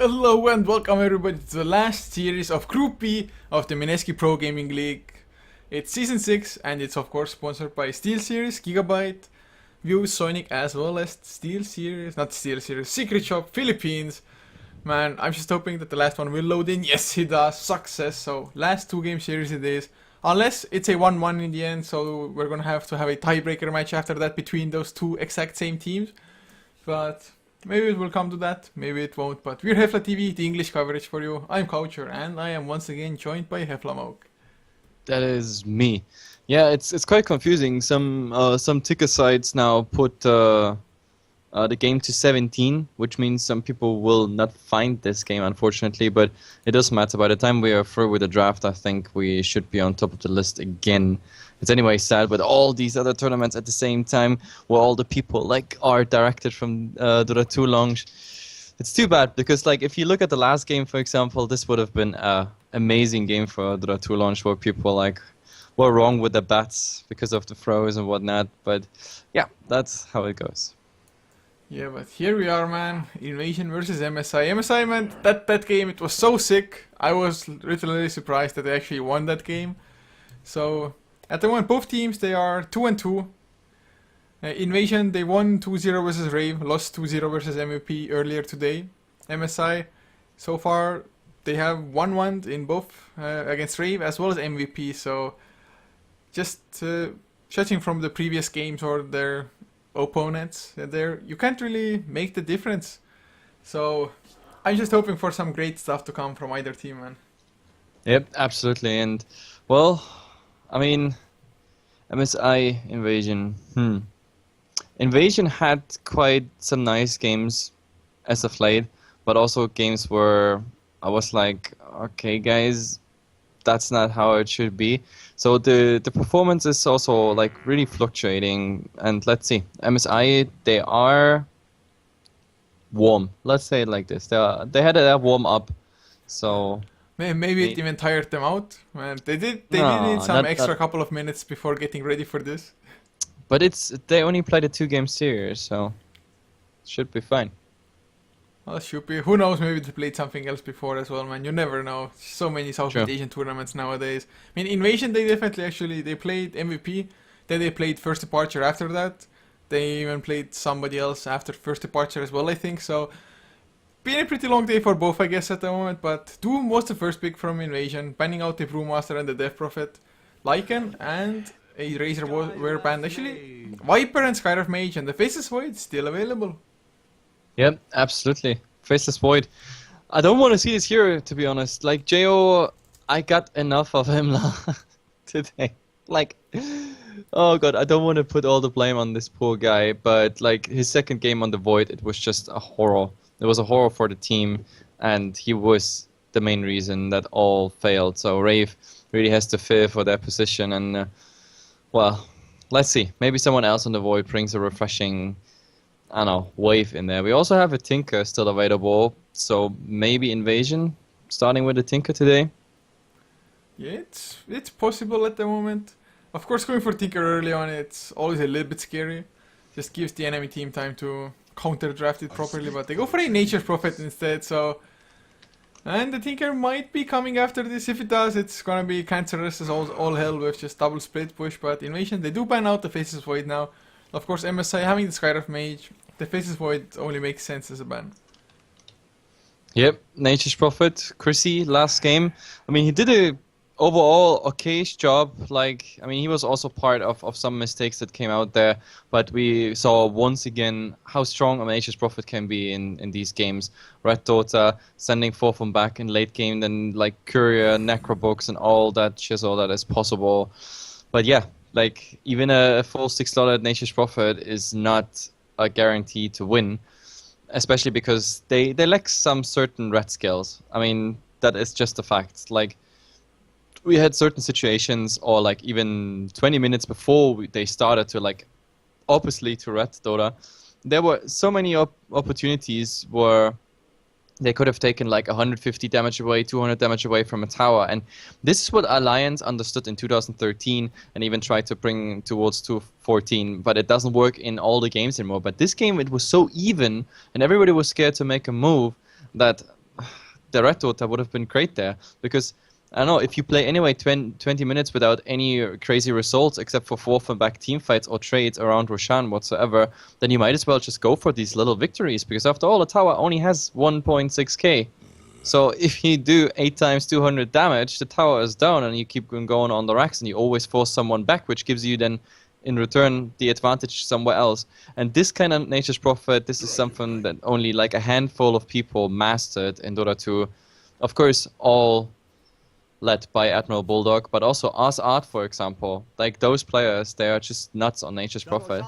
Hello and welcome everybody to the last series of Group B of the Mineski Pro Gaming League. It's Season 6 and it's of course sponsored by SteelSeries, Gigabyte, View, Sonic, as well as Secret Shop, Philippines. Man, I'm just hoping that the last one will load in. Yes, it does. Success. So, last 2 game series it is. Unless it's a 1-1 in the end, so we're gonna have to have a tiebreaker match after that between those two exact same teams. But maybe it will come to that, maybe it won't, but we're HeflaTV, the English coverage for you. I'm Coucher, and I am once again joined by HeflaMoke. That is me. Yeah, it's quite confusing. Some ticker sites now put the game to 17, which means some people will not find this game, unfortunately. But it doesn't matter. By the time we are through with the draft, I think we should be on top of the list again. It's anyway sad with all these other tournaments at the same time, where all the people like are directed from Dota 2 launch. It's too bad because like if you look at the last game, for example, this would have been an amazing game for Dota 2 launch, where people like were wrong with the bats because of the throws and whatnot. But yeah, that's how it goes. Yeah, but here we are, man. Invasion versus MSI. MSI, man, that game, it was so sick. I was literally surprised that they actually won that game. So, at the moment, both teams, they are 2-2. Invasion, they won 2-0 versus Rave, lost 2-0 versus MVP earlier today. MSI, so far, they have 1-1 in both against Rave as well as MVP. So, just judging from the previous games or their opponents, there you can't really make the difference. So, I'm just hoping for some great stuff to come from either team, man. Yep, absolutely. And, well, I mean, MSI Invasion. Invasion had quite some nice games as of late, but also games where I was like, okay, guys, that's not how it should be. So the performance is also like really fluctuating. And let's see, MSI, they are warm. Let's say it like this. They had a warm up, so. Maybe it even tired them out. Man, they did need some extra couple of minutes before getting ready for this. But they only played a 2-game series, so it should be fine. Well, should be. Who knows? Maybe they played something else before as well, man. You never know. So many Southeast Asian tournaments nowadays. I mean, Invasion, they definitely they played MVP. Then they played First Departure after that. They even played somebody else after First Departure as well, I think. So, been a pretty long day for both, I guess, at the moment. But Doom was the first pick from Invasion, banning out the Brewmaster and the Death Prophet. Lycan and a Razor were banned. Actually, Viper and Skyrive Mage and the Faceless Void still available. Yep, absolutely. Faceless Void. I don't want to see this hero, to be honest. Like, Jo, I got enough of him today. Like, oh god, I don't want to put all the blame on this poor guy, but like, his second game on the Void, it was just a horror. It was a horror for the team, and he was the main reason that all failed. So Rave really has to fear for their position, and well, let's see. Maybe someone else on the Void brings a refreshing, I don't know, wave in there. We also have a Tinker still available, so maybe Invasion, starting with a Tinker today. Yeah, it's possible at the moment. Of course, going for Tinker early on, it's always a little bit scary. Just gives the enemy team time to counter draft it properly, but they go for a Nature's Prophet instead, so. And the Tinker might be coming after this. If it does, it's gonna be cancerous as all hell with just double split push. But Invasion, they do ban out the Faceless Void now. Of course, MSI having the Skyrive Mage, the Faceless Void only makes sense as a ban. Yep, Nature's Prophet, Chrissy, last game. I mean, he did a overall okayish job. Like, I mean, he was also part of some mistakes that came out there, but we saw once again how strong a Nature's Prophet can be in these games. Red Dota, sending forth from back in late game, then like Courier, Necrobooks, and all that shizzle that is possible. But yeah, like, even a full $6 Nature's Prophet is not a guarantee to win, especially because they lack some certain red skills. I mean, that is just a fact. Like, we had certain situations, or like even 20 minutes before they started to like, oppositely to Red Dota, there were so many opportunities where they could have taken like 150 damage away, 200 damage away from a tower. And this is what Alliance understood in 2013 and even tried to bring towards 2014. But it doesn't work in all the games anymore. But this game, it was so even and everybody was scared to make a move that the red Dota would have been great there, because I don't know, if you play anyway 20 minutes without any crazy results except for forth and back team fights or trades around Roshan whatsoever, then you might as well just go for these little victories, because after all, the tower only has 1.6k. So if you do 8 times 200 damage, the tower is down and you keep going on the racks and you always force someone back, which gives you then in return the advantage somewhere else. And this kind of Nature's Prophet, this is something that only like a handful of people mastered in Dota 2. Of course, all led by Admiral Bulldog, but also Art, for example. Like, those players, they are just nuts on Nature's Prophet.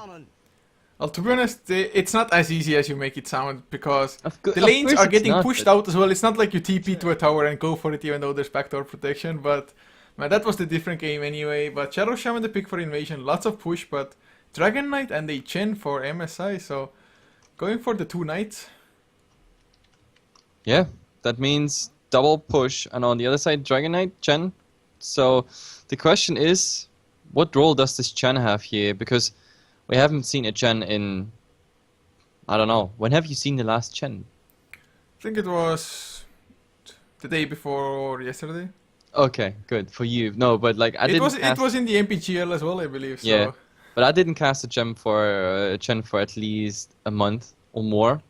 Well, to be honest, it's not as easy as you make it sound, because the Of lanes course are it's getting not, pushed but- out as well. It's not like you TP to a tower and go for it even though there's backdoor protection, but man, that was the different game anyway. But Shadow Shaman the pick for Invasion, lots of push, but Dragon Knight and a Chen for MSI, so going for the 2 Knights. Yeah, that means double push, and on the other side, Dragon Knight, Chen. So the question is, what role does this Chen have here? Because we haven't seen a Chen in, I don't know, when have you seen the last Chen? I think it was the day before or yesterday. Okay, good for you. No, but like It was in the MPGL as well, I believe. So. Yeah, but I didn't cast a Chen for at least a month or more.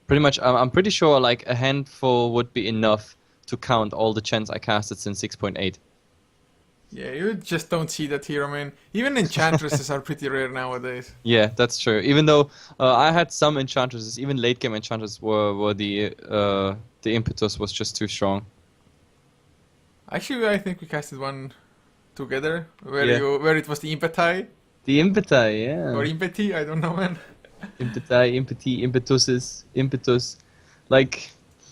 Pretty much, I'm pretty sure like a handful would be enough to count all the Chens I casted since 6.8. Yeah, you just don't see that here. I mean, even enchantresses are pretty rare nowadays. Yeah, that's true. Even though I had some enchantresses, even late game enchantresses were the impetus was just too strong. Actually, I think we casted one together where Yeah. where it was the impeti The impeti, yeah. or impeti, I don't know, man. Impeti, impetus. Like,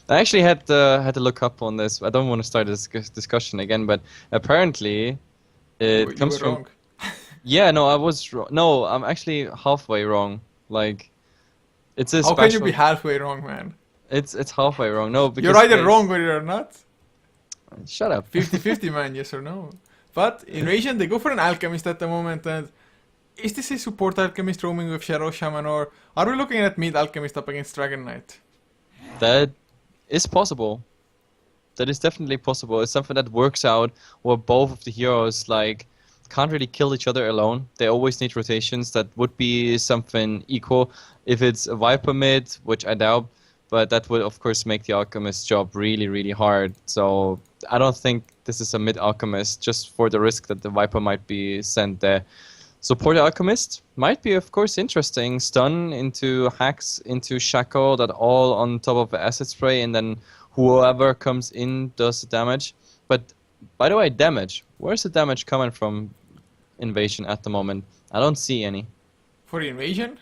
I actually had to look up on this. I don't want to start this discussion again, but apparently it You comes were from. wrong. Yeah, no, I was wrong. No, I'm actually halfway wrong. Like, it's a How special. can you be halfway wrong, man? It's halfway wrong. No, because You're either there's- wrong or you're not. Shut up. 50-50, man, yes or no. But Invasion, they go for an Alchemist at the moment, and is this a support Alchemist roaming with Shadow Shaman, or are we looking at mid Alchemist up against Dragon Knight? That is possible. That is definitely possible. It's something that works out where both of the heroes like can't really kill each other alone. They always need rotations. That would be something equal if it's a Viper mid, which I doubt, but that would of course make the Alchemist job really, really hard. So I don't think this is a mid Alchemist, just for the risk that the Viper might be sent there. Support Alchemist might be, of course, interesting. Stun into hacks, into Shackle, that all on top of the acid spray, and then whoever comes in does the damage. But, by the way, damage. Where's the damage coming from Invasion at the moment? I don't see any. For Invasion?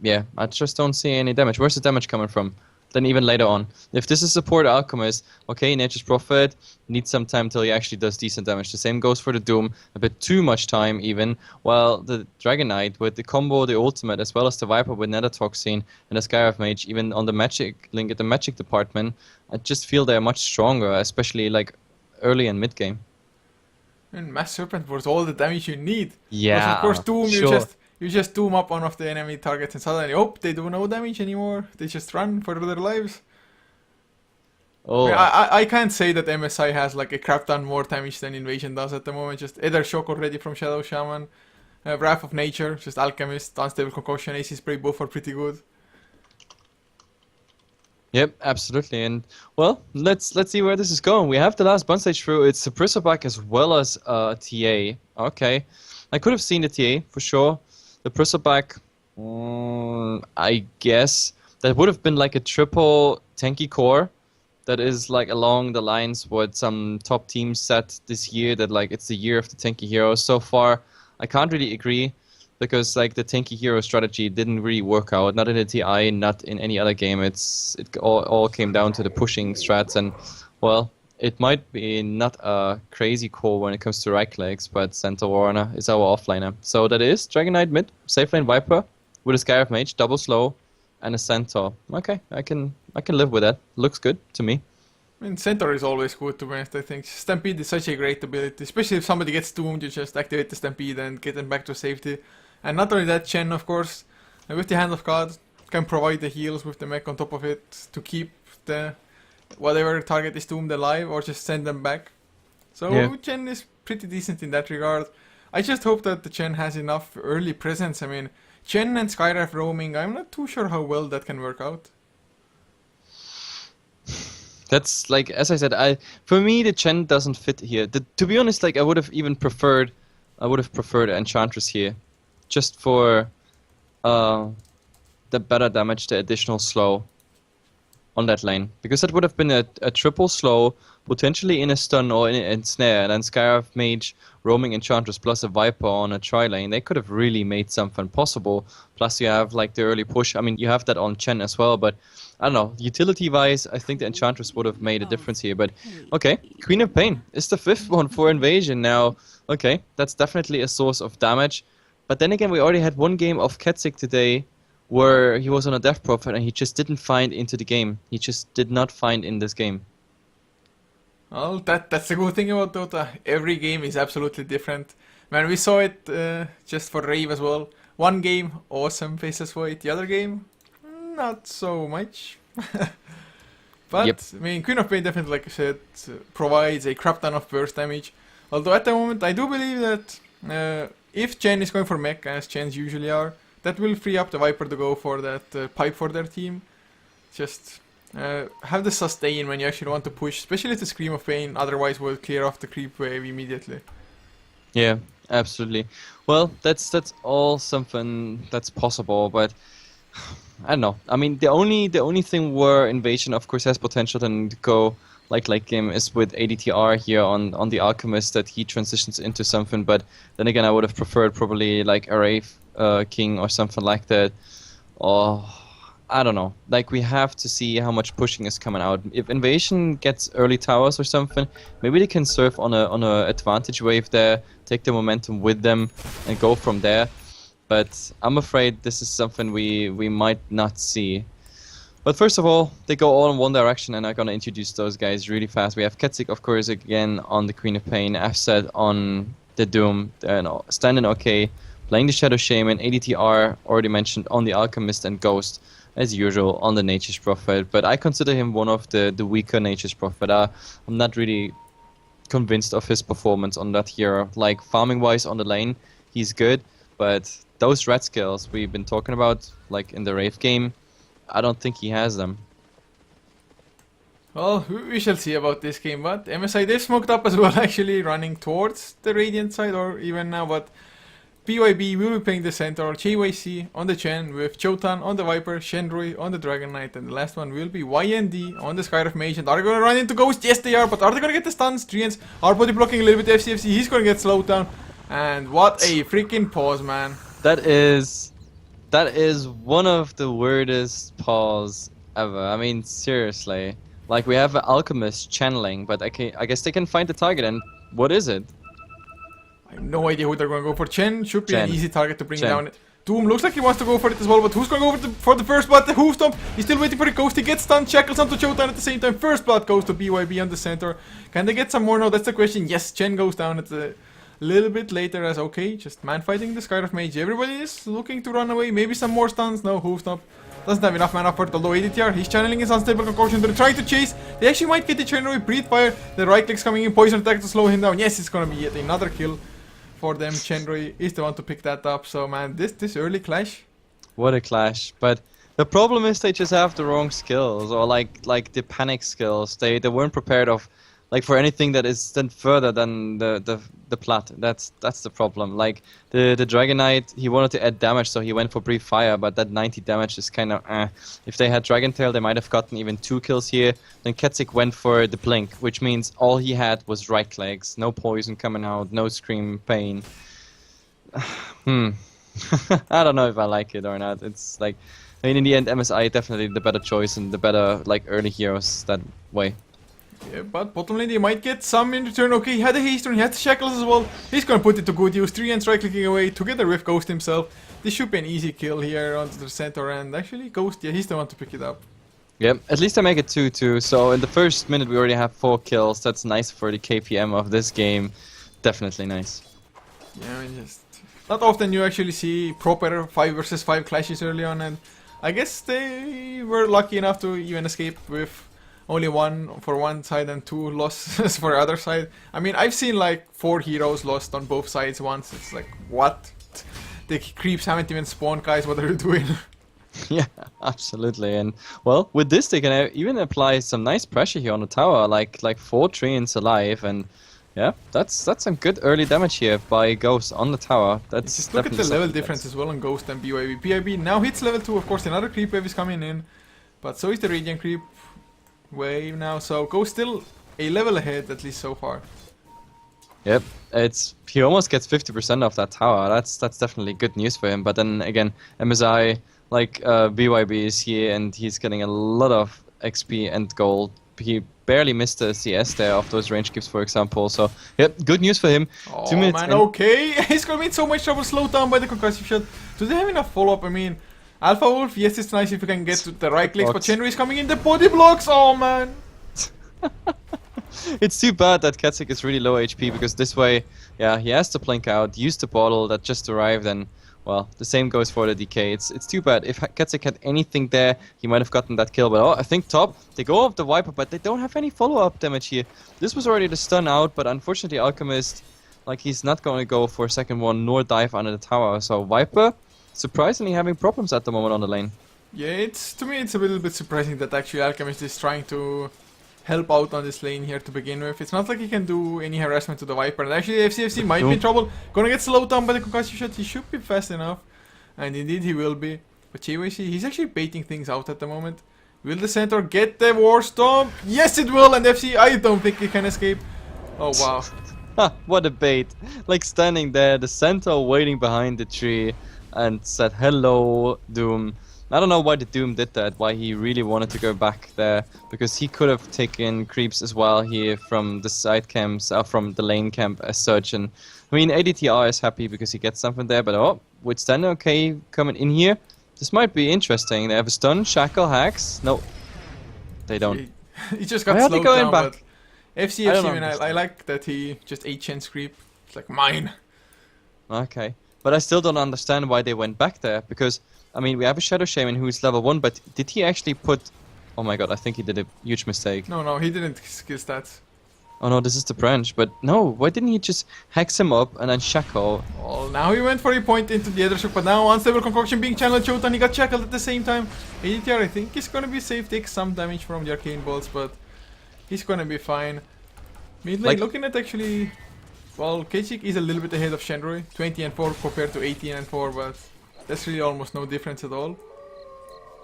Yeah, I just don't see any damage. Where's the damage coming from? Then even later on. If this is support Alchemist, okay, Nature's Prophet needs some time till he actually does decent damage. The same goes for the Doom, a bit too much time even, while the Dragon Knight with the combo, the ultimate, as well as the Viper with Nether Toxin and the Skyrive Mage, even on the magic link at the magic department, I just feel they're much stronger, especially like early and mid game. And Mass Serpent was all the damage you need. Yeah, Because of course Doom, sure. you just doom up one of the enemy targets and suddenly, oh, they do no damage anymore. They just run for their lives. Oh, I can't say that MSI has like a crap ton more damage than Invasion does at the moment. Just either Shock already from Shadow Shaman, Wrath of Nature, just Alchemist, Unstable Concoction, AC Spray, both are pretty good. Yep, absolutely. And well, let's see where this is going. We have the last bun stage through. It's a Prismaback as well as TA. Okay, I could have seen the TA for sure. The Prismaback, I guess that would have been like a triple tanky core. That is like along the lines what some top teams set this year. That like it's the year of the tanky heroes. So far, I can't really agree. Because like the tanky hero strategy didn't really work out, not in the TI, not in any other game. It all came down to the pushing strats, and well, it might be not a crazy core when it comes to right clicks, but Centaur Warner is our offlaner. So that is Dragon Knight mid, safe lane Viper with a Skyrive Mage, double slow, and a Centaur. Okay, I can live with that. Looks good to me. I mean, Centaur is always good, to be honest, I think. Stampede is such a great ability, especially if somebody gets doomed, you just activate the Stampede and get them back to safety. And not only that, Chen, of course, with the Hand of God, can provide the heals with the mech on top of it to keep the whatever target is doomed alive or just send them back. So Yeah. Chen is pretty decent in that regard. I just hope that the Chen has enough early presence. I mean, Chen and Skyraf roaming, I'm not too sure how well that can work out. That's like, as I said, for me the Chen doesn't fit here. To be honest, like I would have preferred Enchantress here, just for the better damage, the additional slow on that lane, because that would have been a triple slow, potentially in a stun or in snare, and then Skyraf Mage roaming Enchantress plus a Viper on a tri lane. They could have really made something possible. Plus you have like the early push. I mean, you have that on Chen as well, but I don't know, utility wise I think the Enchantress would have made a difference here. But okay, Queen of Pain is the 5th one for Invasion now. Okay, that's definitely a source of damage, but then again we already had one game of Ketsik today where he was on a death prophet and he just didn't find into the game. He just did not find in this game. Well, that's the good thing about Dota. Every game is absolutely different. Man, we saw it just for Rave as well. One game, awesome Faceless Void. The other game, not so much. But, Yep. I mean, Queen of Pain definitely, like I said, provides a crap ton of burst damage. Although at the moment, I do believe that if Chen is going for mech, as Chens usually are, that will free up the Viper to go for that pipe for their team. Just have the sustain when you actually want to push, especially to Scream of Pain, otherwise we'll clear off the creep wave immediately. Yeah, absolutely. Well, that's all something that's possible, but I don't know. I mean, the only thing where Invasion of course has potential then to go like late game is with ADTR here on the Alchemist, that he transitions into something. But then again, I would have preferred probably like a Wraith King or something like that. Or I don't know. Like we have to see how much pushing is coming out. If Invasion gets early towers or something, maybe they can surf on a advantage wave there, take the momentum with them, and go from there. But I'm afraid this is something we might not see. But first of all, they go all in one direction, and I'm gonna introduce those guys really fast. We have Ketsik, of course, again on the Queen of Pain, Afset on the Doom, standing okay, playing the Shadow Shaman, ADTR already mentioned on the Alchemist, and Ghost as usual on the Nature's Prophet. But I consider him one of the weaker Nature's Prophet. I'm not really convinced of his performance on that hero. Like farming wise on the lane, he's good, but those red skills we've been talking about, like in the Wraith game, I don't think he has them. Well, we shall see about this game, but MSI, they've smoked up as well, actually, running towards the Radiant side, or even now, but BYB will be playing the center, JYC on the Chen, with Chotan on the Viper, Shenrui on the Dragon Knight, and the last one will be YND on the Skyraf Mage. And are they gonna run into Ghost? Yes, they are, but are they gonna get the stuns? Treants are body blocking a little bit FCFC, he's gonna get slowed down, and what a freaking pause, man. That is one of the weirdest pause ever. I mean, seriously. Like, we have an Alchemist channeling, but I guess they can find the target, and what is it? I have no idea who they're gonna go for. Chen should be Chen. an easy target to bring down. Doom looks like he wants to go for it as well, but who's gonna go for the first blood? The Hoof Stomp. He's still waiting for the Ghost. He gets stunned, shackles onto Chotan at the same time. First blood goes to BYB on the center. Can they get some more now? That's the question. Yes, Chen goes down at the little bit later as okay, just man fighting the Skyraf Mage. Everybody is looking to run away. Maybe some more stuns. No, Hoof Stomp. Doesn't have enough mana for it, although ADTR, he's channeling his Unstable Concoction. They're trying to chase. They actually might get the Chen Breathe Fire. The right click's coming in, Poison Attack to slow him down. Yes, it's gonna be yet another kill for them. Chenrui is the one to pick that up. So man, this early clash. What a clash. But the problem is they just have the wrong skills, or like the panic skills. They weren't prepared of like for anything that is then further than the plat. That's the problem. Like the Dragon Knight, he wanted to add damage, so he went for Brief Fire, but that 90 damage is kind of If they had Dragon Tail, they might have gotten even 2 kills here. Then Ketsik went for the Blink, which means all he had was right clicks, no poison coming out, no Scream Pain. I don't know if I like it or not. It's like, I mean, in the end, MSI definitely the better choice and the better like early heroes that way. Yeah, but bottom lane they might get some in return. Okay, he had the haste rune, he had the shackles as well. He's gonna put it to good use. 3 and strike clicking away together with Ghost himself. This should be an easy kill here onto the center, and actually Ghost, yeah, he's the one to pick it up. Yep, at least I make it 2-2. So in the first minute we already have 4 kills. That's nice for the KPM of this game. Definitely nice. Yeah, I mean, just not often you actually see proper 5 versus 5 clashes early on, and I guess they were lucky enough to even escape with only one for one side and 2 losses for the other side. I mean, I've seen like 4 heroes lost on both sides once. It's like, what? The creeps haven't even spawned, guys. What are you doing? Yeah, absolutely. And well, with this they can even apply some nice pressure here on the tower, like 4 treants alive, and yeah, that's some good early damage here by Ghost on the tower. That's just look at the definitely level something difference as well on Ghost and BYB. BYB now hits level 2, of course another creep wave is coming in, but so is the Radiant creep wave now, so Ghost still a level ahead at least so far. Yep, he almost gets 50% off that tower. That's definitely good news for him. But then again, MSI BYB is here and he's getting a lot of XP and gold. He barely missed the CS there of those range keeps, for example. So yep, good news for him. Oh 2 minutes man, in. okay. He's gonna be in so much trouble, slowed down by the concussive shot. Do they have enough follow-up? I mean, Alpha Wolf, yes, it's nice if you can get to the right clicks, but Shenry is coming in the body blocks. Oh man. It's too bad that Ketsik is really low HP, because this way, yeah, he has to blink out, use the bottle that just arrived, and well, the same goes for the DK. It's too bad. If Ketsik had anything there, he might have gotten that kill. But oh, I think top, they go off the Viper, but they don't have any follow-up damage here. This was already the stun out, but unfortunately Alchemist, like, he's not going to go for a second one nor dive under the tower. So Viper, surprisingly having problems at the moment on the lane. Yeah, to me it's a little bit surprising that actually Alchemist is trying to help out on this lane here to begin with. It's not like he can do any harassment to the Viper. And actually FCFC might be in trouble. Gonna get slowed down by the concussive shot. He should be fast enough. And indeed he will be. But JYC, he's actually baiting things out at the moment. Will the center get the war stomp? Yes it will, and FC, I don't think he can escape. Oh wow. What a bait. Like standing there, the center waiting behind the tree and said hello Doom. I don't know why the Doom did that, why he really wanted to go back there, because he could have taken creeps as well here from the side camps, from the lane camp as such. And I mean, ADTR is happy because he gets something there, but oh, with Stan okay coming in here, this might be interesting. They have a stun, shackle, hacks. No, they don't. He just got slowed down, back? But FCFC, I like that he just 8-chance creep. It's like mine. Okay, but I still don't understand why they went back there, because I mean, we have a Shadow Shaman who's level 1, but did he actually put... Oh my god, I think he did a huge mistake. No, he didn't skill stats. Oh no, this is the branch, but no, why didn't he just hex him up and then shackle? Well, now he went for a point into the other ship, but now unstable concoction being channeled Chotan, he got shackled at the same time. ADTR, I think he's gonna be safe, take some damage from the arcane bolts, but he's gonna be fine. Mid lane, looking at actually... Well, Kechik is a little bit ahead of Shenrui, 20 and 4 compared to 18 and 4, but... That's really almost no difference at all.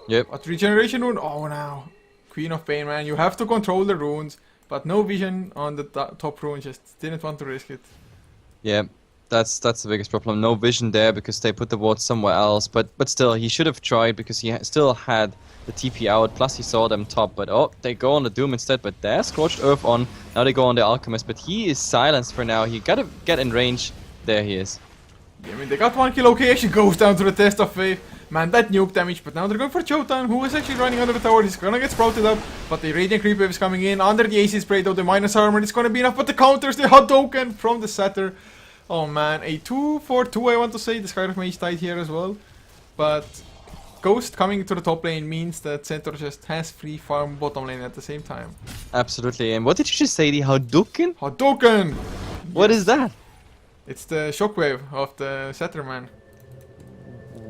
Yep. But regeneration rune, oh now. Queen of Pain, man, you have to control the runes. But no vision on the top rune, just didn't want to risk it. Yeah, that's the biggest problem. No vision there because they put the ward somewhere else. But still, he should have tried because he still had the TP out. Plus he saw them top, but oh, they go on the Doom instead. But there's Scorched Earth on. Now they go on the Alchemist, but he is silenced for now. He gotta get in range. There he is. I mean, they got 1 kill, okay, actually goes down to the test of faith. Man, that nuke damage, but now they're going for Chotan, who is actually running under the tower. He's gonna get sprouted up, but the Radiant Creep Wave is coming in. Under the AC spray though, the minus armor, it's gonna be enough, but the counters, the Hadouken from the Satyr. Oh man, a 2-for-2 I want to say. The Skyrim Mage died here as well. But Ghost coming to the top lane means that Centaur just has free farm bottom lane at the same time. Absolutely, and what did you just say, the Hadouken? Hadouken! What is that? It's the shockwave of the Satyr, man.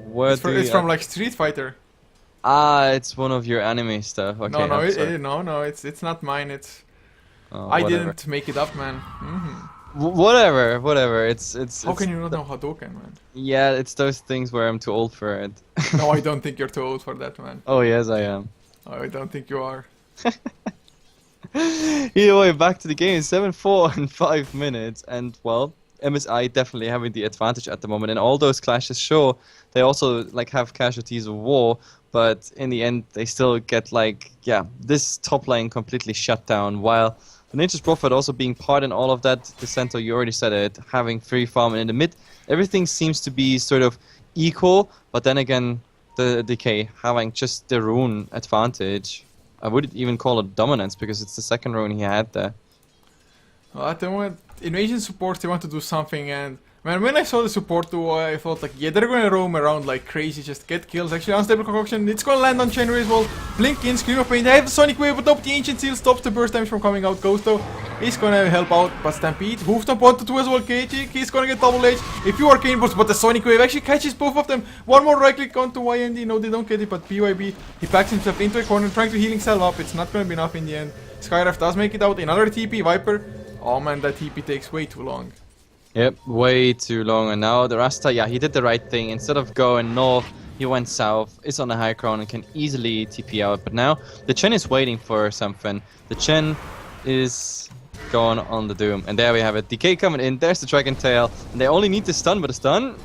Where it's from like Street Fighter. Ah, it's one of your anime stuff. Okay, no, it's not mine. It's oh, I didn't make it up, man. Whatever. It's. How can you not know Hadouken, man? Yeah, it's those things where I'm too old for it. No, I don't think you're too old for that, man. Oh yes, I am. I don't think you are. Either way, back to the game. 7-4 in 5 minutes, and well, MSI definitely having the advantage at the moment. And all those clashes, sure, they also like have casualties of war, but in the end they still get like, yeah, this top lane completely shut down, while the Nature's Prophet also being part in all of that. The center, you already said it, having free farm, and in the mid everything seems to be sort of equal, but then again the DK having just the rune advantage. I wouldn't even call it dominance because it's the second rune he had there. Well, at the moment, invasion supports, they want to do something, and Man, when I saw the support duo, I thought like, yeah, they're gonna roam around like crazy, just get kills. Actually, unstable concoction, it's gonna land on Chenry as well. Blink in, Scream of Pain, they have the Sonic Wave, but nope, the Ancient Seal stops the burst damage from coming out. Ghost though, he's gonna help out, but Stampede, Hoofstomp 1-2 as well, KG, he's gonna get double H. If you Arcane Burst, but the Sonic Wave actually catches both of them. One more right click onto YMD, no they don't get it, but BYB, he backs himself into a corner, trying to heal himself up, it's not gonna be enough in the end. Skyref does make it out, another TP, Viper. Oh man, that TP takes way too long. Yep, way too long. And now the Rasta, yeah, he did the right thing. Instead of going north, he went south. Is on the high ground and can easily TP out. But now the Chen is waiting for something. The Chen is going on the Doom. And there we have it. DK coming in. There's the Dragon Tail. And they only need the stun, but the stun,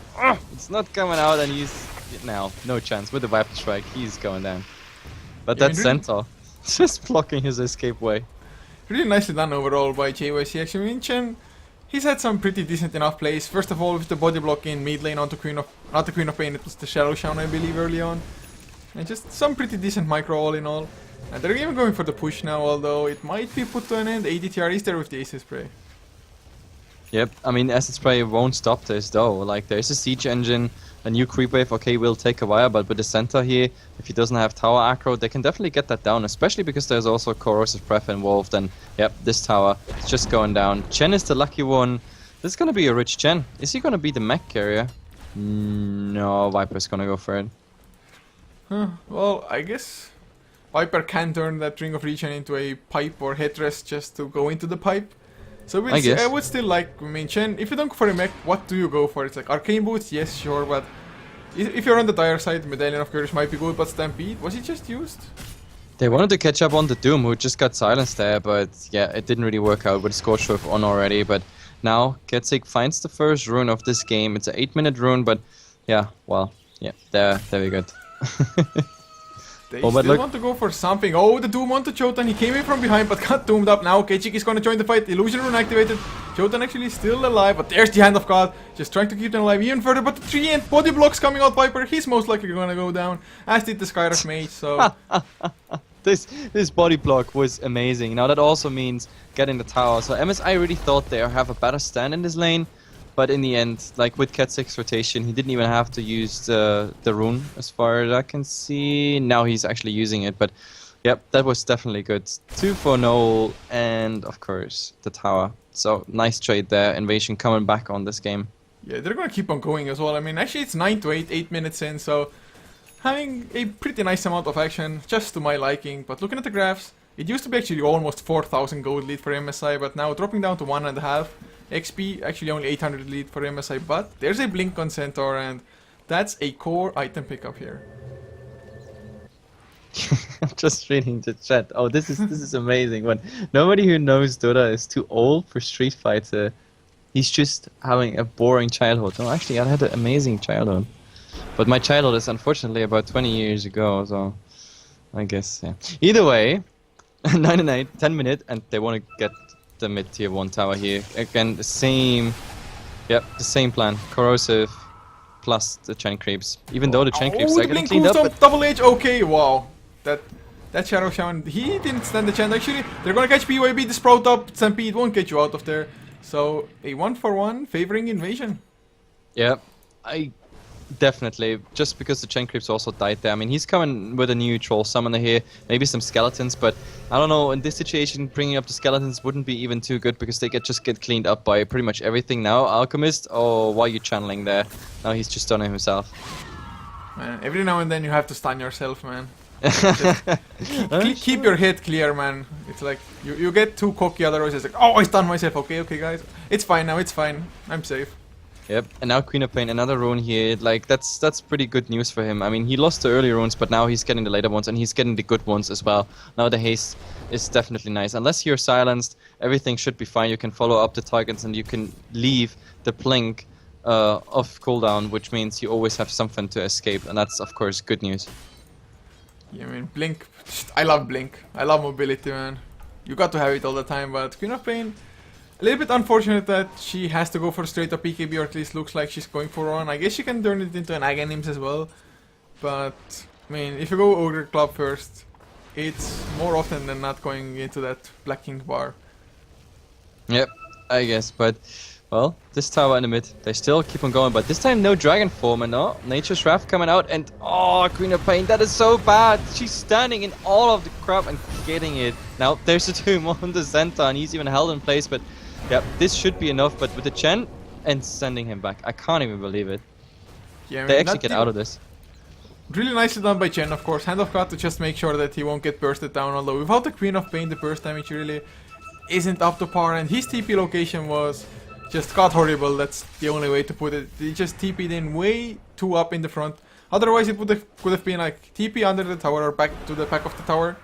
it's not coming out. And he's now no chance with the Viper Strike. He's going down. But that's Centaur just blocking his escape way. Really nicely done overall by JYC. Actually, I mean, Chen, he's had some pretty decent enough plays. First of all, with the body block in mid lane onto not the Queen of Pain, it was the Shadow Shaman, I believe, early on. And just some pretty decent micro all in all. And they're even going for the push now, although it might be put to an end. ADTR is there with the Acid Spray. Yep, I mean, Acid Spray won't stop this though. Like, there's a Siege Engine, a new Creep Wave, okay, will take a while, but with the Centaur here, if he doesn't have tower aggro, they can definitely get that down, especially because there's also Corrosive Breath involved, and yep, this tower is just going down. Chen is the lucky one. This is gonna be a rich Chen. Is he gonna be the mech carrier? No, Viper's gonna go for it. Huh, well, I guess Viper can turn that Ring of Regen into a pipe or headrest just to go into the pipe. So I would still like, I mean, Chen, if you don't go for a mech, what do you go for? It's like Arcane Boots, yes, sure, but if you're on the dire side, Medallion of Courage might be good, but Stampede, was it just used? They wanted to catch up on the Doom, who just got silenced there, but yeah, it didn't really work out with Scorch Wave on already, but now Ketzig finds the first rune of this game. It's an 8-minute rune, but yeah, well, yeah, there we go. They still want to go for something. Oh, the Doom onto Chotan. He came in from behind but got doomed up. Now Kechik is going to join the fight. Illusion Rune activated. Chotan actually still alive, but there's the Hand of God. Just trying to keep them alive even further. But the 3 and body blocks coming out Viper. He's most likely going to go down, as did the Skyref Mage, so... This body block was amazing. Now that also means getting the tower. So MSI really thought they have a better stand in this lane. But in the end, like with Cat6 rotation, he didn't even have to use the rune, as far as I can see. Now he's actually using it, but yep, that was definitely good. 2 for Noel, and of course, the tower. So, nice trade there. Invasion coming back on this game. Yeah, they're gonna keep on going as well. I mean, actually it's 9 to 8 minutes in, so having a pretty nice amount of action, just to my liking. But looking at the graphs, it used to be actually almost 4,000 gold lead for MSI, but now dropping down to 1.5. XP, actually only 800 lead for MSI, but there's a Blink on Centaur, and that's a core item pickup here. I'm just reading the chat. Oh, this is amazing. When nobody who knows Dota is too old for Street Fighter, he's just having a boring childhood. No, actually, I had an amazing childhood, but my childhood is unfortunately about 20 years ago. So, I guess yeah. Either way, 99, 10 minutes, and they want to get the mid tier 1 tower here. Again, the same plan. Corrosive plus the Chen creeps. Even though the Chen creeps are getting cleaned up. But double H, okay, wow. That Shadow Shaman, he didn't stand the chance. Actually, they're gonna catch BYB, the Sprout up, Stampede won't get you out of there. So, a 1-for-1 favoring Invasion. Yeah, I definitely, just because the Chen creeps also died there. I mean, he's coming with a new troll summoner here, maybe some skeletons, but I don't know, in this situation, bringing up the skeletons wouldn't be even too good because they just get cleaned up by pretty much everything now. Alchemist, oh, why are you channeling there? Now he's just stunning himself. Man, every now and then you have to stun yourself, man. Keep your head clear, man. It's like, you get too cocky, otherwise it's like, oh, I stunned myself. Okay, guys. It's fine now, it's fine. I'm safe. Yep, and now Queen of Pain, another rune here. Like, that's pretty good news for him. I mean, he lost the early runes, but now he's getting the later ones, and he's getting the good ones as well. Now the haste is definitely nice. Unless you're silenced, everything should be fine. You can follow up the targets, and you can leave the blink off cooldown, which means you always have something to escape, and that's, of course, good news. Yeah, I mean, Blink, I love Blink. I love mobility, man. You got to have it all the time, but Queen of Pain, a little bit unfortunate that she has to go for straight up PKB, or at least looks like she's going for one. I guess she can turn it into an Aghanims as well. But, I mean, if you go Ogre Club first, it's more often than not going into that Black King bar. Yep, I guess, but Well, this tower in the mid, they still keep on going, but this time no Dragon Form, and no, Nature's Wrath coming out, and oh, Queen of Pain, that is so bad! She's standing in all of the crap and getting it. Now, there's a tomb on the center, and he's even held in place, but yeah, this should be enough, but with the Chen, and sending him back, I can't even believe it. Yeah, I They mean, actually get out of this. Really nicely done by Chen, of course. Hand of God to just make sure that he won't get bursted down, although without the Queen of Pain, the burst damage really isn't up to par, and his TP location was just god horrible. That's the only way to put it. He just TP'd in way too up in the front. Otherwise, it could have been like TP under the tower or back to the back of the tower.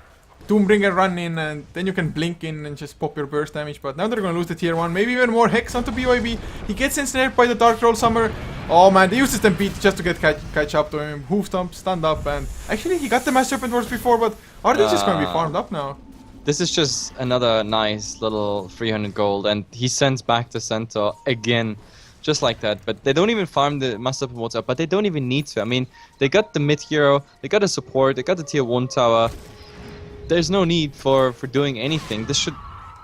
Doombringer run in, and then you can blink in and just pop your burst damage. But now they're gonna lose the tier 1. Maybe even more Hex onto BYB. He gets ensnared by the Dark Troll Summer. Oh man, they used the Stampede just to get catch up to him. Hoof stomp, stand up, and actually he got the Mass Serpent Wars before, but are they just gonna be farmed up now? This is just another nice little 300 gold, and he sends back the center again, just like that. But they don't even farm the Master Promoter up, but they don't even need to. I mean, they got the mid hero, they got the support, they got the tier 1 tower. There's no need for doing anything. This should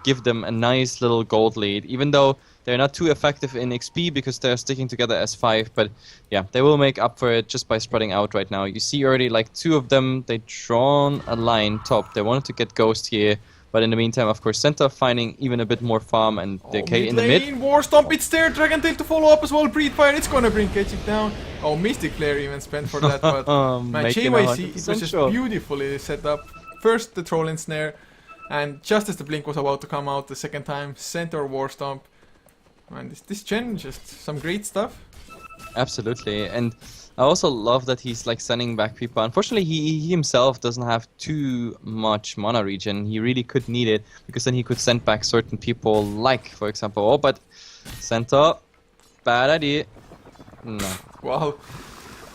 give them a nice little gold lead, even though they're not too effective in XP because they're sticking together as 5. But yeah, they will make up for it just by spreading out right now. You see already like 2 of them, they drawn a line top. They wanted to get Ghost here, but in the meantime, of course, center finding even a bit more farm, and Decay in the mid. War Stomp, it's there, Dragon Tail to follow up as well, Breed Fire, it's gonna bring Ketchik down. Oh, Mystic Flare even spent for that, but man, JYC, it was just beautifully set up. First the Troll Ensnare, and just as the Blink was about to come out the second time, center War Stomp. Man, this Chen, just some great stuff. Absolutely, and I also love that he's like sending back people. Unfortunately, he himself doesn't have too much mana regen. He really could need it, because then he could send back certain people, like, for example, oh, but center, bad idea. No. Wow,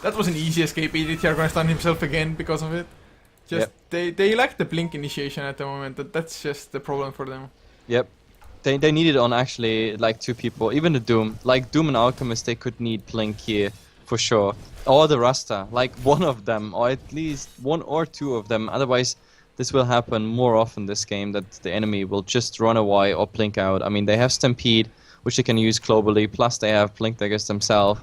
that was an easy escape. ADT are gonna stun himself again because of it. Just they lack the Blink initiation at the moment. That's just the problem for them. Yep. They needed on actually like 2 people, even the Doom. Like Doom and Alchemist, they could need Blink here for sure. Or the Rasta, like one of them, or at least 1 or 2 of them. Otherwise, this will happen more often this game, that the enemy will just run away or Blink out. I mean, they have Stampede, which they can use globally, plus they have Blink Daggers themselves.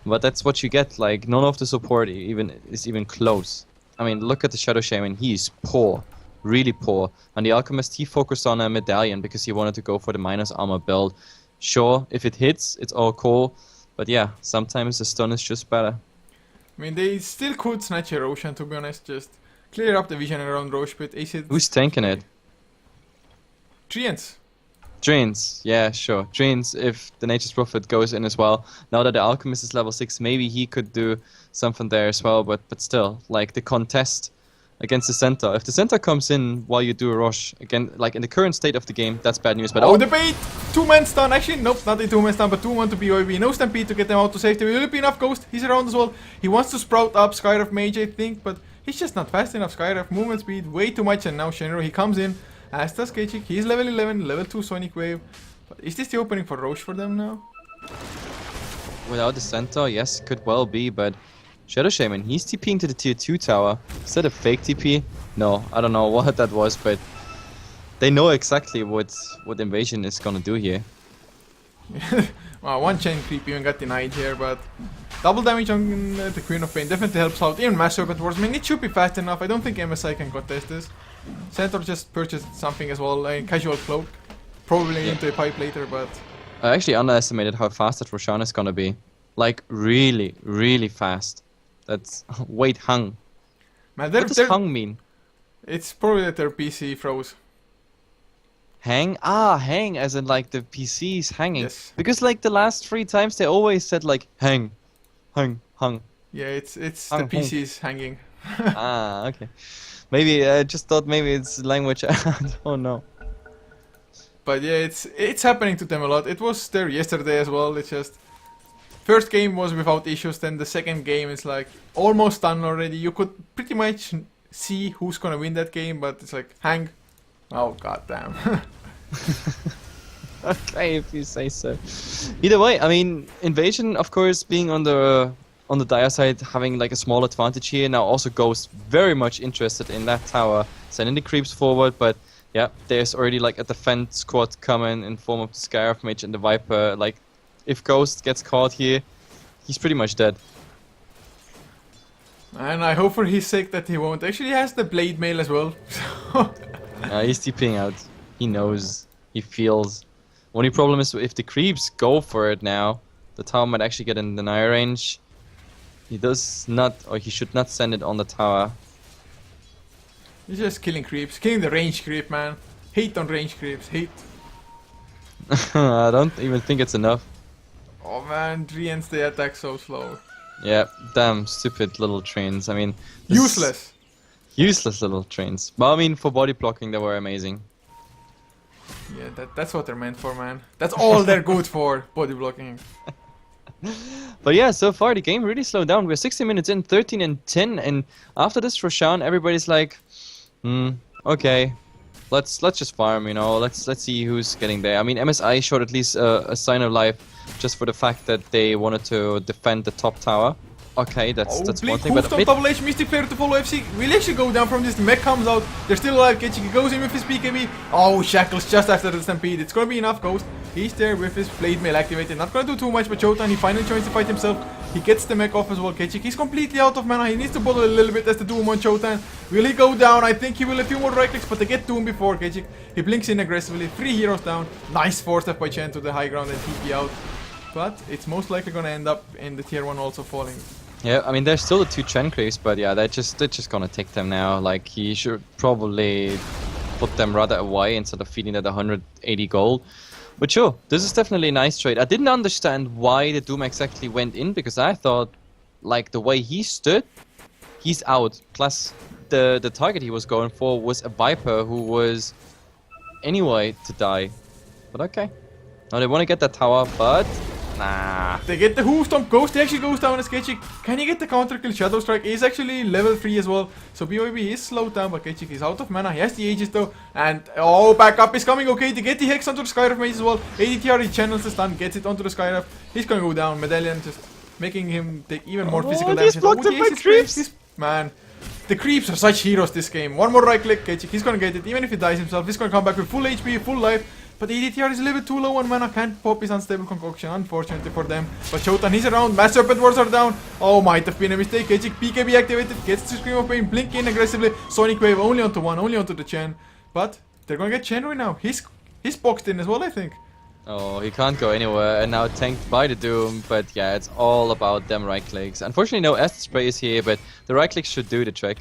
But that's what you get, like none of the support is even close. I mean, look at the Shadow Shaman, he's poor. Really poor. And the Alchemist, he focused on a medallion because he wanted to go for the minus armor build. Sure, if it hits, it's all cool. But yeah, sometimes the stun is just better. I mean, they still could snatch a Roshan, to be honest. Just clear up the vision around Roche, but Acid... Who's tanking it? Treants. Drains, yeah, sure. Drains if the Nature's Prophet goes in as well. Now that the Alchemist is level 6, maybe he could do something there as well. But still, like the contest against the center. If the center comes in while you do a rush, again, like in the current state of the game, that's bad news. But oh, the bait! 2-man stun. Actually, nope, not a 2-man stun, but 2-1 to BYB. No Stampede to get them out to safety. Will it be enough? Ghost, he's around as well. He wants to sprout up Skyref Mage, I think, but he's just not fast enough. Skyref, movement speed, way too much, and now Shenro, he comes in, as does Ketchik. He's level 11, level 2 Sonic Wave. But is this the opening for Roche for them now? Without the center, yes, could well be, but Shadow Shaman, he's TPing to the tier 2 tower. Is that a fake TP? No, I don't know what that was, but they know exactly what Invasion is gonna do here. Wow, 1 chain creep even got denied here, but double damage on the Queen of Pain definitely helps out. Even Mass Serpent Wars, I mean, it should be fast enough. I don't think MSI can contest this. Centaur just purchased something as well, a casual cloak. Probably into a pipe later, but... I actually underestimated how fast that Roshan is gonna be. Like, really, really fast. That's... Wait, hung. Man, what does hung mean? It's probably that their PC froze. Hang? Ah, hang, as in like the PC's hanging. Yes. Because like the last 3 times they always said like hang, hung, hung. Yeah, it's hung, the PC's hanging. Ah, okay. Maybe I just thought maybe it's language. I don't know. But yeah, it's happening to them a lot. It was there yesterday as well. It's just first game was without issues. Then the second game is like almost done already. You could pretty much see who's gonna win that game, but it's like hang. Oh goddamn. Okay, if you say so. Either way, I mean, Invasion, of course, being on the dire side, having like a small advantage here. Now also Ghost very much interested in that tower, sending the creeps forward, but yeah, there's already like a defense squad coming in form of the Scarab Mage and the Viper. Like, if Ghost gets caught here, he's pretty much dead. And I hope for his sake that he won't. Actually, he has the Blade Mail as well. He's TPing out. He knows. He feels. Only problem is if the creeps go for it now, the tower might actually get in deny range. He does not, or he should not send it on the tower. He's just killing creeps. Killing the range creep, man. Hate on range creeps. Hate. I don't even think it's enough. Oh man, 3 ends the attack so slow. Yeah, damn stupid little trains. I mean, Useless. Useless little trains. But I mean, for body blocking, they were amazing. Yeah, that's what they're meant for, man. That's all they're good for, body blocking. But yeah, so far the game really slowed down. We're 16 minutes in, 13 and 10, and after this Roshan, everybody's like, okay, let's just farm, you know. Let's see who's getting there. I mean, MSI showed at least a sign of life, just for the fact that they wanted to defend the top tower. Okay, that's one thing. But double H Mystic player to follow FC will actually go down from this. Mech comes out. They're still alive. Ketchik goes in with his BKB. Oh, Shackles just after the stampede. It's gonna be enough, Ghost. He's there with his Blade Mail activated. Not gonna do too much, but Chotan, he finally joins the fight himself. He gets the mech off as well. Ketchik, he's completely out of mana. He needs to bottle a little bit as the Doom on Chotan. Will he go down? I think he will. A few more right clicks, but they get Doom before Ketchik. He blinks in aggressively. 3 heroes down. Nice 4-step by Chen to the high ground and TP out. But it's most likely gonna end up in the tier 1 also falling. yeah, I mean, there's still the 2 Chen creeps, but yeah, they're just gonna take them now. Like, he should probably put them rather away instead of feeding that 180 gold. But sure, this is definitely a nice trade. I didn't understand why the Doom exactly went in, because I thought, like, the way he stood, he's out. Plus, the target he was going for was a Viper who was anyway to die. But okay. Now they want to get that tower, but nah. They get the hoof stomp. Ghost actually goes down as Ketchik. Can he get the counter kill? Shadow Strike is actually level 3 as well. So BYB is slowed down, but Ketchik is out of mana. He has the Aegis though. And oh, backup is coming. Okay, they get the Hex onto the Skyraf Mage as well. ADTR, he channels the stun, gets it onto the Skyraf. He's gonna go down. Medallion just making him take even more physical damage. He's blocked by creeps. Man, the creeps are such heroes this game. One more right click, Ketchik. He's gonna get it. Even if he dies himself, he's gonna come back with full HP, full life. But ADTR is a little bit too low on mana, can't pop his unstable concoction, unfortunately for them. But Chotan, he's around, Mass Serpent Wards are down. Oh, might have been a mistake. Ketchik, BKB activated, gets the Scream of Pain, blink in aggressively. Sonic Wave only onto one, only onto the Chen. But they're gonna get Chen right now. He's boxed in as well, I think. Oh, he can't go anywhere, and now tanked by the Doom. But yeah, it's all about them right clicks. Unfortunately, no Acid Spray is here, but the right clicks should do the trick.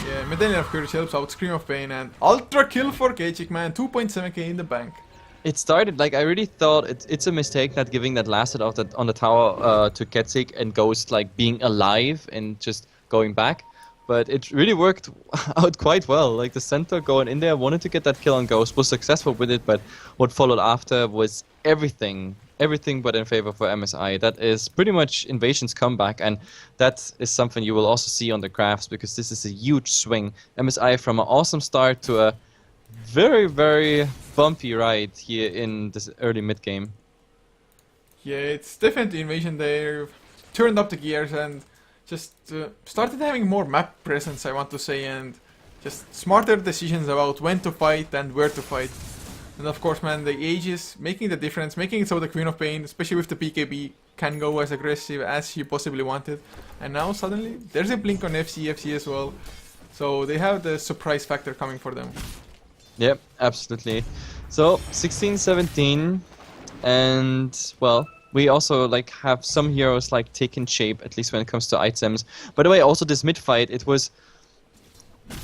Yeah, Medallion of Courage helps out, Scream of Pain, and Ultra Kill for Ketchik, man. 2.7k in the bank. It started, like, I really thought it's a mistake not giving that last hit on the tower to Ketchik and Ghost, like, being alive and just going back. But it really worked out quite well. Like, the center going in there, wanted to get that kill on Ghost, was successful with it, but what followed after was everything but in favor for MSI. That is pretty much Invasion's comeback, and that is something you will also see on the graphs, because this is a huge swing. MSI from an awesome start to a very, very bumpy ride here in this early mid game. Yeah, it's definitely Invasion. They turned up the gears and just started having more map presence, I want to say, and just smarter decisions about when to fight and where to fight. And of course, man, the Aegis making the difference, making it so the Queen of Pain, especially with the BKB, can go as aggressive as she possibly wanted. And now suddenly there's a blink on FC as well. So they have the surprise factor coming for them. Yep, absolutely. So 16-17, and well, we also like have some heroes like taking shape, at least when it comes to items. By the way, also this mid fight, it was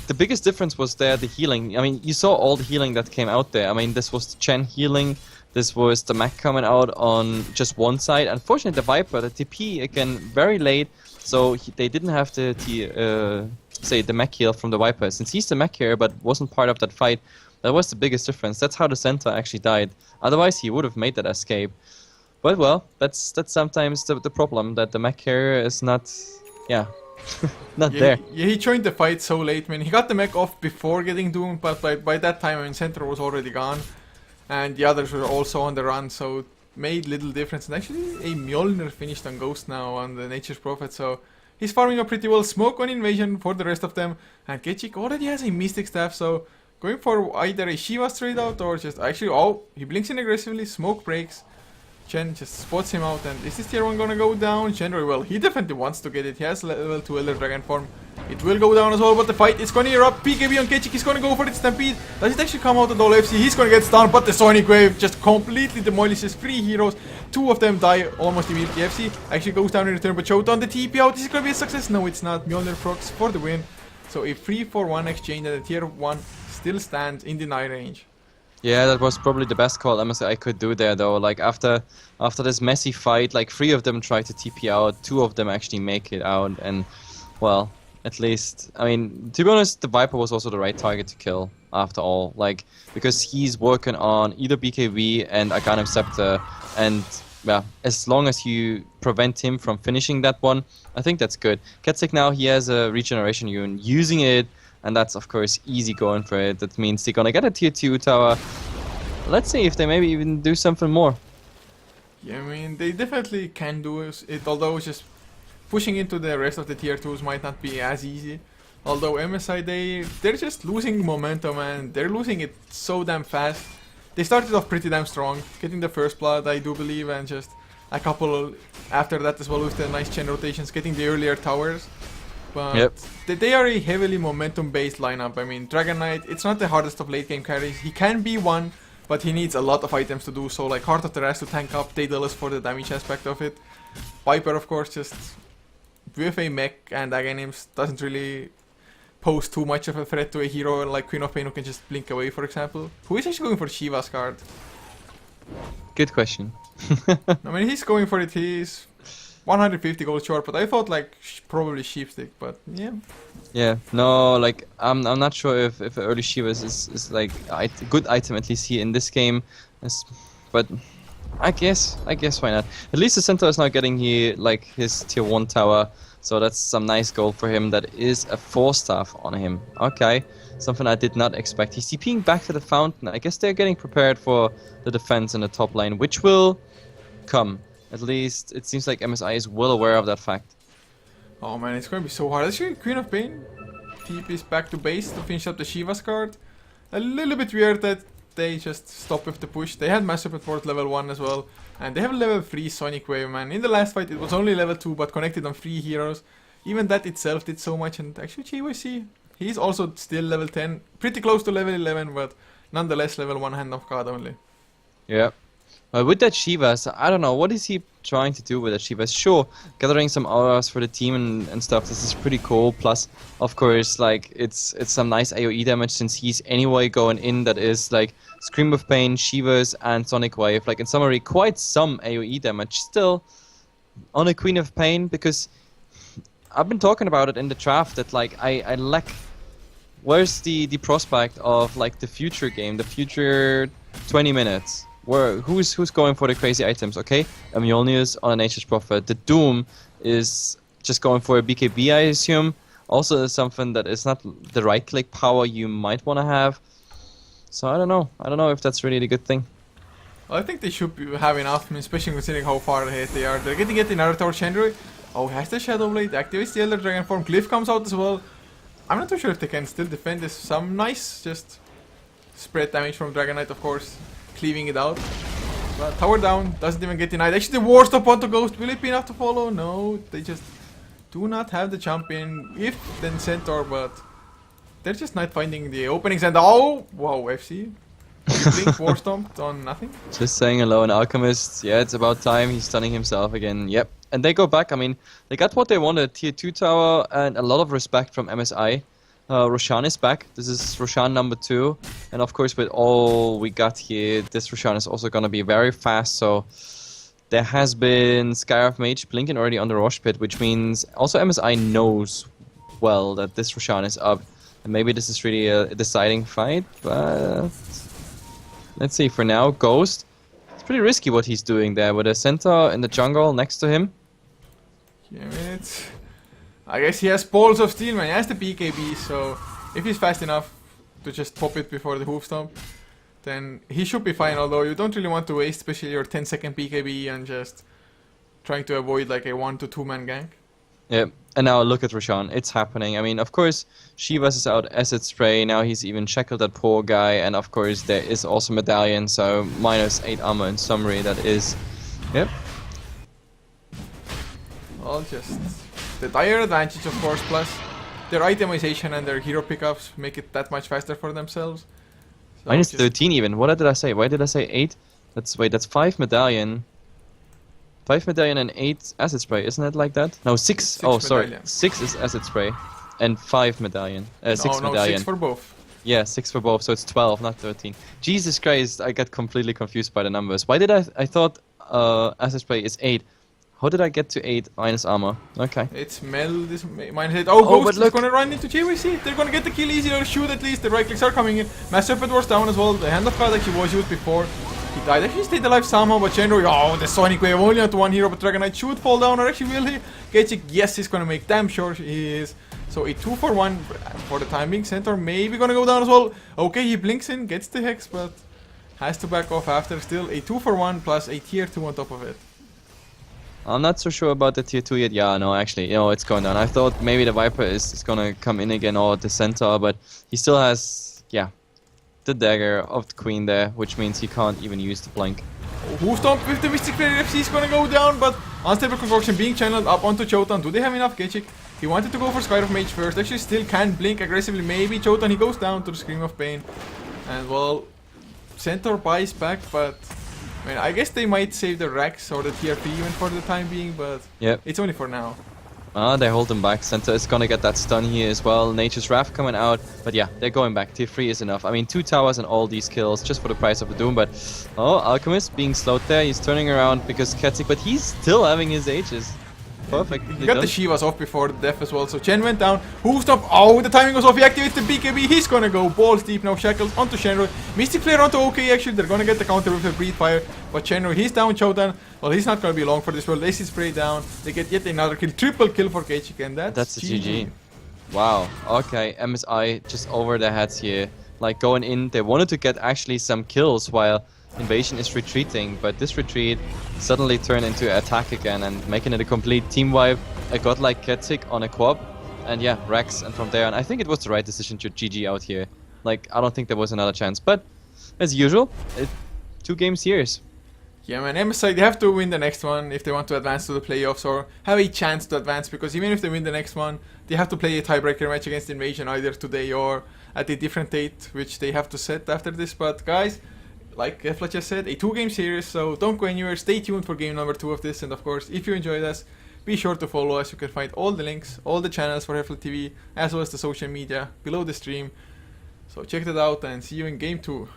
the biggest difference was there the healing. I mean, you saw all the healing that came out there. I mean, this was the Chen healing, this was the mech coming out on just one side. Unfortunately, the Viper, the TP again very late, so they didn't have the say the mech heal from the Viper. Since he's the mech here but wasn't part of that fight, that was the biggest difference. That's how the center actually died. Otherwise, he would have made that escape. But well, that's sometimes the problem, that the mech carrier is not, yeah, not there. Yeah, he joined the fight so late, man. He got the mech off before getting doomed, but by that time, I mean, center was already gone, and the others were also on the run, so it made little difference. And actually, a Mjolnir finished on Ghost now on the Nature's Prophet, so he's farming up pretty well. Smoke on Invasion for the rest of them, and Ketchik already has a Mystic Staff, so Going for either a Shiva straight out or just actually, oh, he blinks in aggressively, smoke breaks. Chen just spots him out, and is this tier 1 gonna go down? Chen very well. He definitely wants to get it. He has level 2 Elder Dragon form. It will go down as well, but the fight is gonna erupt. PKB on Kechik, he's gonna go for it. Stampede. Does it actually come out at all? FC, he's gonna get stunned, but the Sonic Wave just completely demolishes 3 heroes. 2 of them die almost immediately. FC actually goes down in return, but Showdown the TP out. Is it gonna be a success? No, it's not. Mjolnir procs for the win. So a 3-4-1 exchange, and the tier 1 still stands in deny range. Yeah, that was probably the best call MSI could do there, though. Like after this messy fight, like 3 of them try to TP out, 2 of them actually make it out, and well, at least, I mean, to be honest, the Viper was also the right target to kill after all, like because he's working on either BKB and Aghanim Scepter, and yeah, as long as you prevent him from finishing that one, I think that's good. Ketsik now, he has a regeneration rune, using it, and that's of course easy going for it. That means they're gonna get a tier 2 tower. Let's see if they maybe even do something more. Yeah, I mean, they definitely can do it, although just pushing into the rest of the tier 2s might not be as easy. Although MSI, they're just losing momentum, and they're losing it so damn fast. They started off pretty damn strong, getting the first blood, I do believe, and just a couple after that as well with the nice chain rotations, getting the earlier towers. But yep. They are a heavily momentum-based lineup. I mean, Dragon Knight, it's not the hardest of late-game carries. He can be one, but he needs a lot of items to do so, like Heart of the Rest to tank up, Daedalus for the damage aspect of it. Viper, of course, just with a mech and Aghanims doesn't really pose too much of a threat to a hero like Queen of Pain who can just blink away, for example. Who is actually going for Shiva's card? Good question. I mean, he's going for it. He's 150 gold short, but I thought like probably Sheepstick, but yeah. Yeah, no, like I'm not sure if early Shivas is like a good item at least here in this game, but I guess why not? At least the centaur is now getting here like his tier 1 tower, so that's some nice gold for him. That is a 4-staff on him. Okay, something I did not expect. He's TPing back to the fountain. I guess they're getting prepared for the defense in the top lane, which will come. At least it seems like MSI is well aware of that fact. Oh man, it's going to be so hard. Actually, Queen of Pain TP's back to base to finish up the Shiva's card. A little bit weird that they just stop with the push. They had Master Support level 1 as well, and they have level 3 Sonic Wave, man. In the last fight it was only level 2, but connected on 3 heroes. Even that itself did so much, and actually JYC, he's also still level 10. Pretty close to level 11, but nonetheless level 1 Hand of God only. Yeah. With that Shivas, I don't know, what is he trying to do with that Shivas? Sure, gathering some auras for the team and stuff, this is pretty cool. Plus, of course, like, it's some nice AoE damage since he's anyway going in, that is like Scream of Pain, Shivas, and Sonic Wave. Like, in summary, quite some AoE damage still on a Queen of Pain, because I've been talking about it in the draft that, like, I lack... Where's the prospect of, like, the future game, the future 20 minutes? Who's going for the crazy items? Okay, Mjolnir's on a Nature's Prophet. The Doom is just going for a BKB, I assume. Also something that is not the right-click power you might want to have. So I don't know. I don't know if that's really the good thing. Well, I think they should have enough, I mean, especially considering how far ahead they are. They're getting it in Naruto Shenrui. Oh, has the Shadow Blade, activates the Elder Dragon form. Glyph comes out as well. I'm not too sure if they can still defend this. Some nice just spread damage from Dragon Knight, of course. Cleaving it out. But tower down, doesn't even get denied. Actually, the war stop onto Ghost. Will it be enough to follow? No, they just do not have the champion. If then Centaur, but they're just not finding the openings. And oh, wow, FC. Blink, war stomped on nothing. Just saying hello, an Alchemist. Yeah, it's about time. He's stunning himself again. Yep. And they go back. I mean, they got what they wanted. Tier 2 tower and a lot of respect from MSI. Roshan is back. This is Roshan number 2. And of course, with all we got here, this Roshan is also going to be very fast. So there has been Skyrive Mage blinking already on the Rosh Pit, which means also MSI knows well that this Roshan is up. And maybe this is really a deciding fight, but let's see. For now, Ghost. It's pretty risky what he's doing there with a Centaur in the jungle next to him. Yeah, I mean, I guess he has balls of steel, man. He has the BKB, so if he's fast enough to just pop it before the hoof stomp, then he should be fine. Although you don't really want to waste, especially your 10-second BKB, and just trying to avoid like a 1 to 2 man gank. Yeah, and now look at Roshan. It's happening. I mean, of course, Shivas is out acid spray. Now he's even shackled that poor guy. And of course, there is also Medallion. So -8 armor in summary. That is. Yep. Well, just the dire advantage, of course, plus their itemization and their hero pickups make it that much faster for themselves. So -13 even. What did I say? Why did I say 8? That's 5 Medallion. 5 Medallion and 8 acid spray, isn't it like that? No, 6. Six Oh, sorry. Medallion. 6 is acid spray, and 5 Medallion. 6 no, Medallion. 6 for both. Yeah, 6 for both, so it's 12, not 13. Jesus Christ, I got completely confused by the numbers. Why did I thought acid spray is 8? How did I get to 8 minus armor? Okay. It's Mel, this -8. Oh, Oh, but Ghost is look. gonna run into JVC. They're gonna get the kill easier, shoot at least. The right clicks are coming in. Master Serpent was down as well. The Hand of God actually was used before. He died. Actually stayed alive somehow, but Chenro, oh, the Sonic Wave only onto one hero, but Dragon Knight should fall down, or actually will he? Getchik, yes, he's gonna make damn sure he is. So a 2-for-1 for the time being. Centaur maybe gonna go down as well. Okay, he blinks in, gets the Hex, but has to back off after. Still a 2-for-1 plus a tier 2 on top of it. I'm not so sure about the tier 2 yet. Yeah, no, actually, it's going down. I thought maybe the Viper is gonna come in again, or the Centaur, but he still has, the dagger of the Queen there, which means he can't even use the blink. Who stomped with the Mystic Flare FC is gonna go down, but Unstable Concoction being channeled up onto Chotan. Do they have enough? Getchik, he wanted to go for Skyrim Mage first. Actually still can blink aggressively. Maybe Chotan, he goes down to the Scream of Pain. And well, Centaur buys back, but I mean, I guess they might save the Rex or the TRP even for the time being, but Yep. it's only for now. They hold him back. Centaur is gonna get that stun here as well. Nature's Wrath coming out, but yeah, they're going back. Tier 3 is enough. I mean, 2 towers and all these kills just for the price of a Doom, but Alchemist being slowed there. He's turning around because Ketik, but he's still having his Ages. Perfect. He got the Shivas off before the death as well, so Chen went down. Who stopped? Oh, the timing was off. He activates the BKB. He's gonna go balls deep now. Shackles onto Shenro. Mystic Flare onto OK. Actually, they're gonna get the counter with the Breathe Fire. But Shenro, he's down. Chotan. Well, he's not gonna be long for this world. Lazy Spray down. They get yet another kill. Triple kill for Ketchik, and That's a GG. Wow. Okay, MSI just over their heads here. Like going in, they wanted to get actually some kills while Invasion is retreating, but this retreat suddenly turned into attack again and making it a complete team wipe. A god like Ketik on a quab, and yeah, Rex, and from there on, I think it was the right decision to GG out here. Like, I don't think there was another chance, but as usual, 2 game series. Yeah, man, MSI, they have to win the next one if they want to advance to the playoffs or have a chance to advance, because even if they win the next one, they have to play a tiebreaker match against Invasion either today or at a different date, which they have to set after this. But guys, like Hefla just said, a 2-game series, so don't go anywhere. Stay tuned for game number 2 of this, and of course, if you enjoyed us, be sure to follow us. You can find all the links, all the channels for HeflaTV, as well as the social media below the stream. So check that out and see you in game 2.